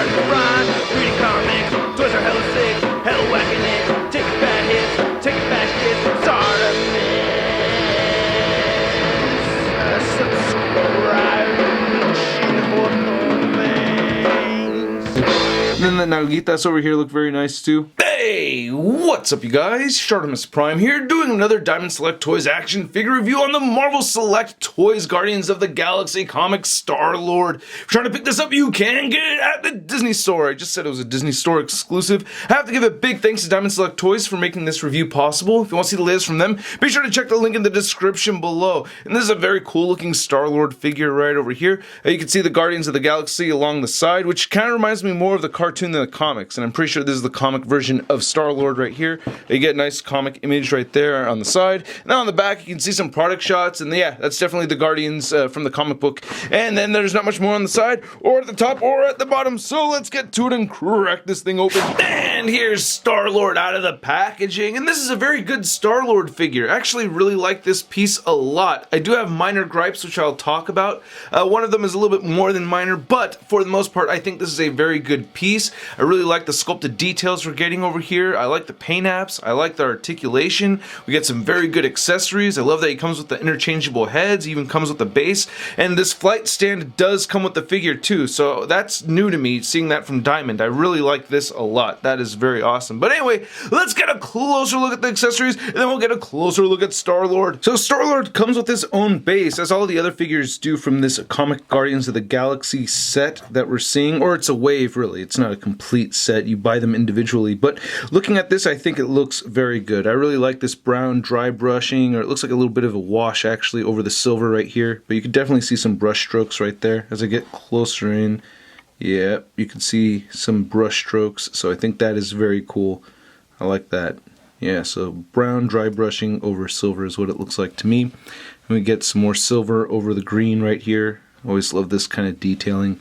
Starting to rhyme, reading comics, toys are hella sick, hella whacking it, taking bad hits, taking bad shits. And then the Nagitas over here look very nice too. Hey, what's up you guys? ShartimusPrime here, doing another Diamond Select Toys action figure review on the Marvel Select Toys Guardians of the Galaxy comic Star-Lord. If you're trying to pick this up, you can get it at the Disney Store. I just said it was a Disney Store exclusive. I have to give a big thanks to Diamond Select Toys for making this review possible. If you want to see the latest from them, be sure to check the link in the description below. And this is a very cool looking Star-Lord figure right over here. You can see the Guardians of the Galaxy along the side, which kind of reminds me more of the cartoon than the comics. And I'm pretty sure this is the comic version of Star-Lord right here. You get a nice comic image right there on the side. Now on the back you can see some product shots, and yeah, that's definitely the Guardians from the comic book. And then there's not much more on the side or at the top or at the bottom, so let's get to it and crack this thing open. And here's Star-Lord out of the packaging, and this is a very good Star-Lord figure. I actually really like this piece a lot. I do have minor gripes which I'll talk about. One of them is a little bit more than minor, but for the most part I think this is a very good piece. I really like the sculpted details we're getting over here. I like the paint apps. I like the articulation. We get some very good accessories. I love that he comes with the interchangeable heads. He even comes with the base. And this flight stand does come with the figure too. So that's new to me, seeing that from Diamond. I really like this a lot. That is very awesome. But anyway, let's get a closer look at the accessories, and then we'll get a closer look at Star-Lord. So Star-Lord comes with his own base, as all the other figures do from this comic Guardians of the Galaxy set that we're seeing. Or it's a wave, really. It's not a complete set. You buy them individually. But looking at this, I think it looks very good. I really like this brown dry brushing, or it looks like a little bit of a wash actually over the silver right here, but you can definitely see some brush strokes right there. As I get closer in, yeah, you can see some brush strokes, so I think that is very cool. I like that. Yeah, so brown dry brushing over silver is what it looks like to me. And we get some more silver over the green right here. Always love this kind of detailing.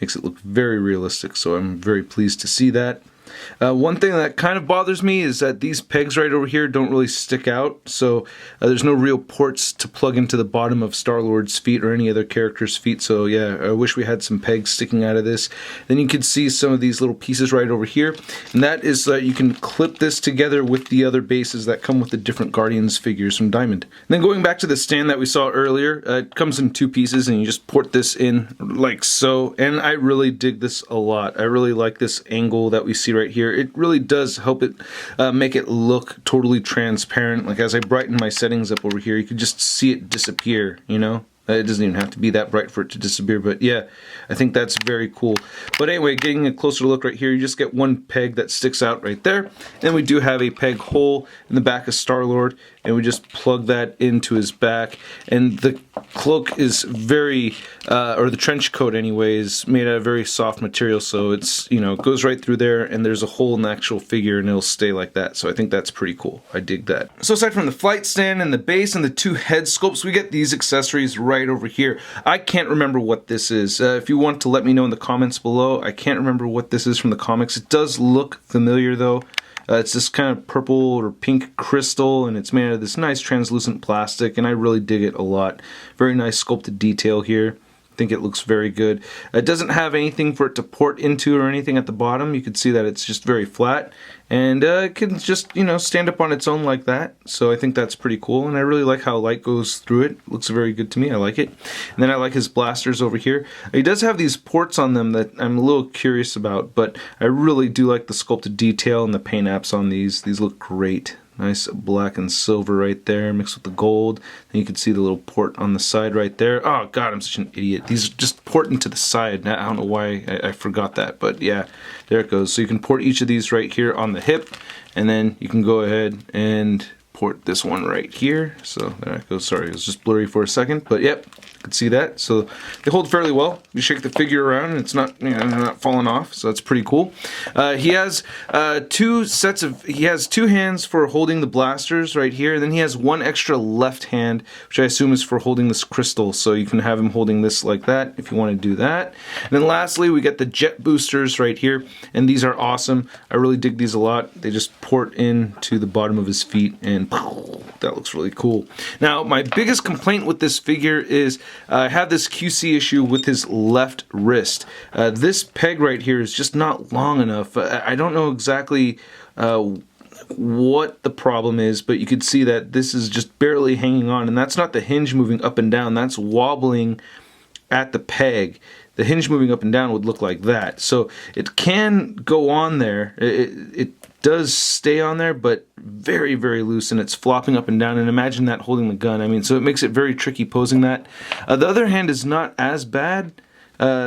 Makes it look very realistic, so I'm very pleased to see that. One thing that kind of bothers me is that these pegs right over here don't really stick out, so there's no real ports to plug into the bottom of Star-Lord's feet or any other character's feet, so yeah, I wish we had some pegs sticking out of this. Then you can see some of these little pieces right over here, and that is that you can clip this together with the other bases that come with the different Guardians figures from Diamond. And then going back to the stand that we saw earlier, it comes in two pieces, and you just port this in like so, and I really dig this a lot. I really like this angle that we see right here. It really does help it make it look totally transparent. Like as I brighten my settings up over here, you can just see it disappear, you know? It doesn't even have to be that bright for it to disappear, but yeah, I think that's very cool. But anyway, getting a closer look right here, you just get one peg that sticks out right there. And we do have a peg hole in the back of Star-Lord, and we just plug that into his back. And the cloak is very, or the trench coat anyway, is made out of very soft material, so it's, you know, it goes right through there, and there's a hole in the actual figure, and it'll stay like that. So I think that's pretty cool. I dig that. So aside from the flight stand and the base and the two head sculpts, we get these accessories right over here. I can't remember what this is. If you want to let me know in the comments below, I can't remember what this is from the comics. It does look familiar though. It's this kind of purple or pink crystal, and it's made out of this nice translucent plastic, and I really dig it a lot. Very nice sculpted detail here. I think it looks very good. It doesn't have anything for it to port into or anything at the bottom. You can see that it's just very flat, and it can just, you know, stand up on its own like that. So I think that's pretty cool, and I really like how light goes through it. It looks very good to me. I like it. And then I like his blasters over here. He does have these ports on them that I'm a little curious about, but I really do like the sculpted detail and the paint apps on these. These look great. Nice black and silver right there mixed with the gold. And you can see the little port on the side right there. Oh god, I'm such an idiot. These just port into the side. I don't know why I forgot that, but yeah, there it goes. So you can port each of these right here on the hip, and then you can go ahead and port this one right here. So there it goes. Sorry, it was just blurry for a second, but yep, you can see that. So they hold fairly well. You shake the figure around and it's not, you know, not falling off, so that's pretty cool. He has he has two hands for holding the blasters right here, and then he has one extra left hand, which I assume is for holding this crystal, so you can have him holding this like that if you want to do that. And then lastly, we get the jet boosters right here, and these are awesome. I really dig these a lot. They just port into the bottom of his feet, and that looks really cool. Now, my biggest complaint with this figure is I have this QC issue with his left wrist. This peg right here is just not long enough. I don't know exactly what the problem is, but you could see that this is just barely hanging on, and that's not the hinge moving up and down, that's wobbling at the peg. The hinge moving up and down would look like that. So it can go on there. It does stay on there, but very, very loose, and it's flopping up and down. And imagine that holding the gun. I mean, so it makes it very tricky posing that. The other hand is not as bad.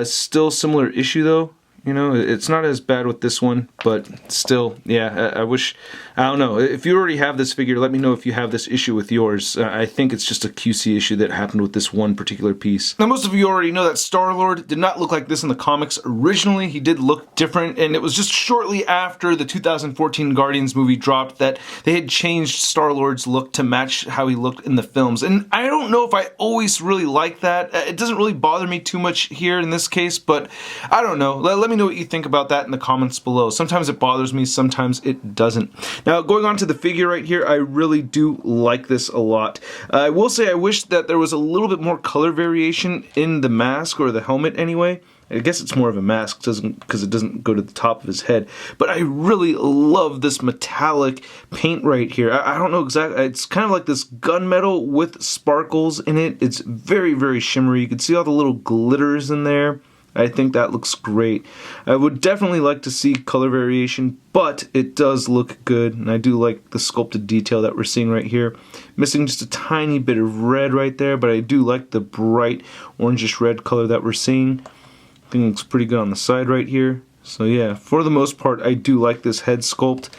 Still similar issue though. You know, it's not as bad with this one, but still, yeah, I don't know. If you already have this figure, let me know if you have this issue with yours. I think it's just a QC issue that happened with this one particular piece. Now, most of you already know that Star-Lord did not look like this in the comics originally. He did look different, and it was just shortly after the 2014 Guardians movie dropped that they had changed Star-Lord's look to match how he looked in the films. And I don't know if I always really like that. It doesn't really bother me too much here in this case, but I don't know. Let me know what you think about that in the comments below. Sometimes it bothers me, sometimes it doesn't. Now, going on to the figure right here, I really do like this a lot. I will say I wish that there was a little bit more color variation in the mask, or the helmet anyway. I guess it's more of a mask, because it doesn't go to the top of his head. But I really love this metallic paint right here. I don't know exactly. It's kind of like this gunmetal with sparkles in it. It's very, very shimmery. You can see all the little glitters in there. I think that looks great. I would definitely like to see color variation, but it does look good, and I do like the sculpted detail that we're seeing right here. Missing just a tiny bit of red right there, but I do like the bright orangish red color that we're seeing. I think it looks pretty good on the side right here. So yeah, for the most part, I do like this head sculpt.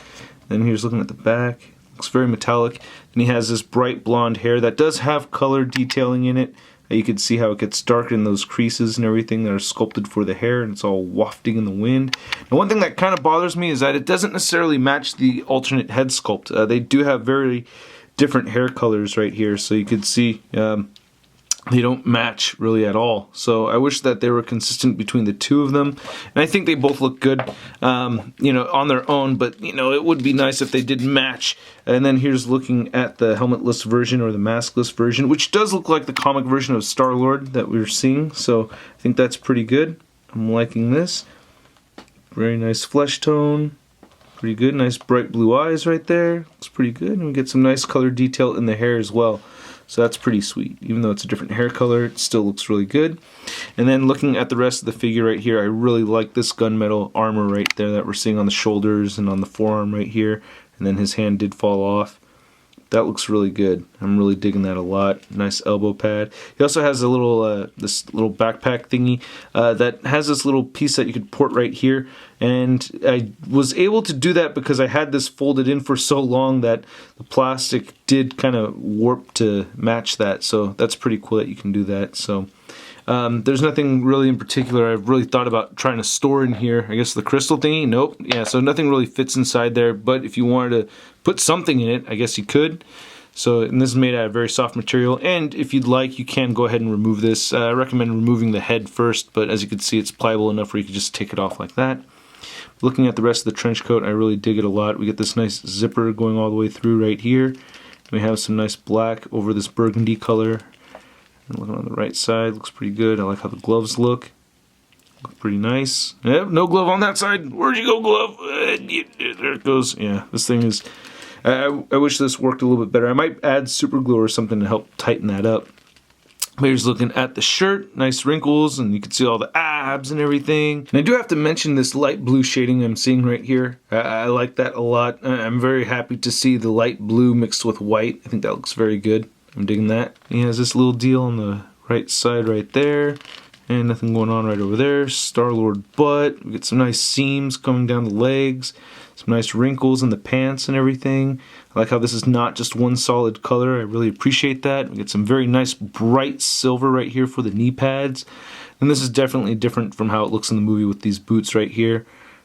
Then here's looking at the back. Looks very metallic. And he has this bright blonde hair that does have color detailing in it. You can see how it gets darker in those creases and everything that are sculpted for the hair, and it's all wafting in the wind. And one thing that kind of bothers me is that it doesn't necessarily match the alternate head sculpt. They do have very different hair colors right here, so you can see they don't match really at all. So I wish that they were consistent between the two of them, and I think they both look good, you know, on their own, but you know, it would be nice if they did match. And then here's looking at the helmetless version, or the maskless version, which does look like the comic version of Star-Lord that we were seeing, so I think that's pretty good. I'm liking this. Very nice flesh tone. Pretty good. Nice bright blue eyes right there. Looks pretty good. And we get some nice color detail in the hair as well. So that's pretty sweet. Even though it's a different hair color, it still looks really good. And then looking at the rest of the figure right here, I really like this gunmetal armor right there that we're seeing on the shoulders and on the forearm right here. And then his hand did fall off. That looks really good. I'm really digging that a lot. Nice elbow pad. He also has a little this little backpack thingy that has this little piece that you could port right here. And I was able to do that because I had this folded in for so long that the plastic did kind of warp to match that. So that's pretty cool that you can do that. So there's nothing really in particular I've really thought about trying to store in here. I guess the crystal thingy? Nope. Yeah, so nothing really fits inside there, but if you wanted to put something in it, I guess you could. So, and this is made out of very soft material, and if you'd like, you can go ahead and remove this. I recommend removing the head first, but as you can see, it's pliable enough where you can just take it off like that. Looking at the rest of the trench coat, I really dig it a lot. We get this nice zipper going all the way through right here. We have some nice black over this burgundy color. And looking on the right side, looks pretty good. I like how the gloves look pretty nice. Yep, no glove on that side. Where'd you go, glove? There it goes. Yeah, this thing is... I wish this worked a little bit better. I might add super glue or something to help tighten that up. But here's looking at the shirt. Nice wrinkles, and you can see all the abs and everything. And I do have to mention this light blue shading I'm seeing right here. I like that a lot. I'm very happy to see the light blue mixed with white. I think that looks very good. I'm digging that. He has this little deal on the right side right there. And nothing going on right over there. Star-Lord butt. We get some nice seams coming down the legs. Some nice wrinkles in the pants and everything. I like how this is not just one solid color. I really appreciate that. We get some very nice bright silver right here for the knee pads. And this is definitely different from how it looks in the movie with these boots right here.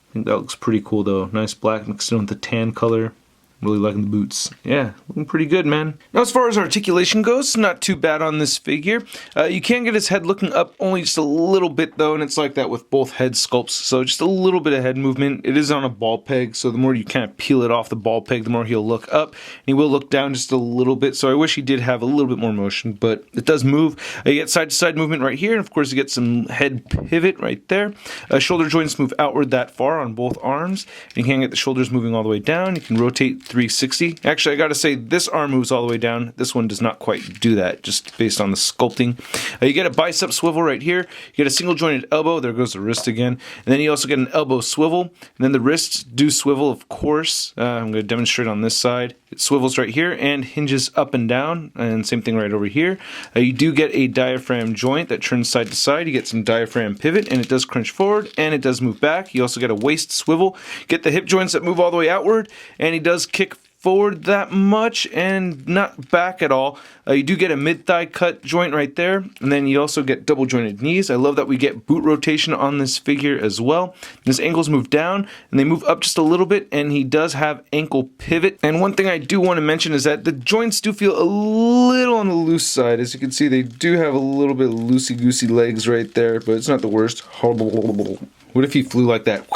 I think that looks pretty cool though. Nice black mixed in with the tan color. Really liking the boots. Yeah, looking pretty good, man. Now, as far as articulation goes, not too bad on this figure. You can get his head looking up only just a little bit, though, and it's like that with both head sculpts. So just a little bit of head movement. It is on a ball peg, so the more you kind of peel it off the ball peg, the more he'll look up. And he will look down just a little bit, so I wish he did have a little bit more motion, but it does move. You get side-to-side movement right here, and of course you get some head pivot right there. Shoulder joints move outward that far on both arms. You can get the shoulders moving all the way down. You can rotate 360. Actually, I gotta say, this arm moves all the way down. This one does not quite do that, just based on the sculpting. You get a bicep swivel right here. You get a single jointed elbow. There goes the wrist again. And then you also get an elbow swivel. And then the wrists do swivel, of course. I'm going to demonstrate on this side. It swivels right here and hinges up and down, and same thing right over here. You do get a diaphragm joint that turns side to side. You get some diaphragm pivot, and it does crunch forward, and it does move back. You also get a waist swivel. Get the hip joints that move all the way outward, and he does kick forward that much and not back at all. You do get a mid-thigh cut joint right there, and then you also get double jointed knees. I love that we get boot rotation on this figure as well. His ankles move down and they move up just a little bit, and he does have ankle pivot. And one thing I do want to mention is that the joints do feel a little on the loose side. As you can see, they do have a little bit of loosey-goosey legs right there, but it's not the worst. What if he flew like that?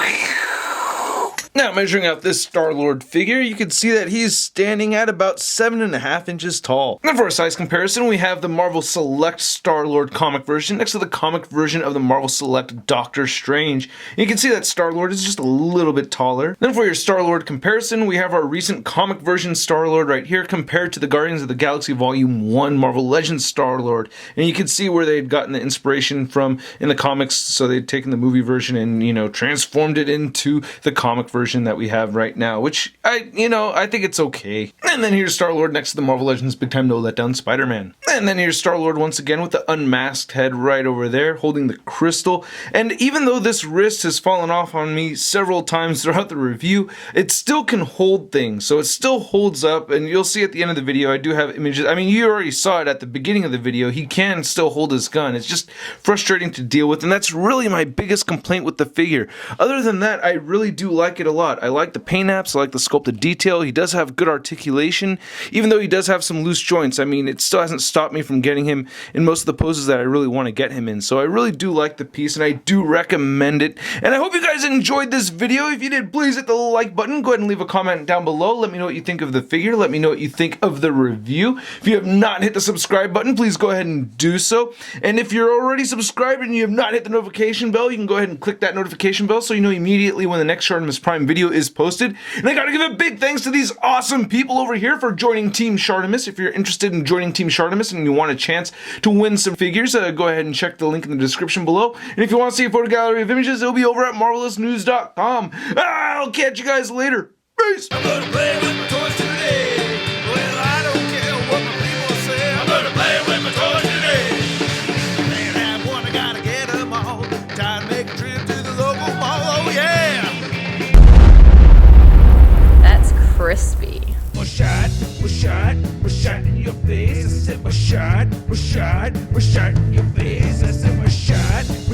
Now, measuring out this Star-Lord figure, you can see that he's standing at about 7.5 inches tall. And for a size comparison, we have the Marvel Select Star-Lord comic version next to the comic version of the Marvel Select Doctor Strange. And you can see that Star-Lord is just a little bit taller. Then for your Star-Lord comparison, we have our recent comic version Star-Lord right here compared to the Guardians of the Galaxy Volume 1 Marvel Legends Star-Lord. And you can see where they'd gotten the inspiration from in the comics, so they'd taken the movie version and, transformed it into the comic version that we have right now, which I think it's okay. And then here's Star-Lord next to the Marvel Legends Big Time No Letdown Spider-Man. And then here's Star-Lord once again with the unmasked head right over there, holding the crystal. And even though this wrist has fallen off on me several times throughout the review, it still can hold things. So it still holds up, and you'll see at the end of the video, I do have images. I mean, you already saw it at the beginning of the video. He can still hold his gun. It's just frustrating to deal with, and that's really my biggest complaint with the figure. Other than that, I really do like it a lot. I like the paint apps, I like the sculpted detail. He does have good articulation, even though he does have some loose joints. I mean, it still hasn't stopped me from getting him in most of the poses that I really want to get him in. So I really do like the piece, and I do recommend it. And I hope you guys enjoyed this video. If you did, please hit the like button. Go ahead and leave a comment down below. Let me know what you think of the figure. Let me know what you think of the review. If you have not hit the subscribe button, please go ahead and do so. And if you're already subscribed and you have not hit the notification bell, you can go ahead and click that notification bell so you know immediately when the next ShartimusPrime video is posted. And I gotta give a big thanks to these awesome people over here for joining Team Shartimus. If you're interested in joining Team Shartimus and you want a chance to win some figures, go ahead and check the link in the description below. And if you want to see a photo gallery of images, it'll be over at marvelousnews.com. I'll catch you guys later. Peace! I'm gonna play with my toys today. Well, I don't care what my people say. I'm gonna play with my toys today. Can't have one, I gotta get them all. Time to make a trip to the local mall. Oh yeah! That's crispy. We're shot in your face. I said we're shot in your face. I said we're shot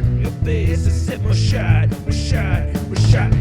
in your face. I said we're shot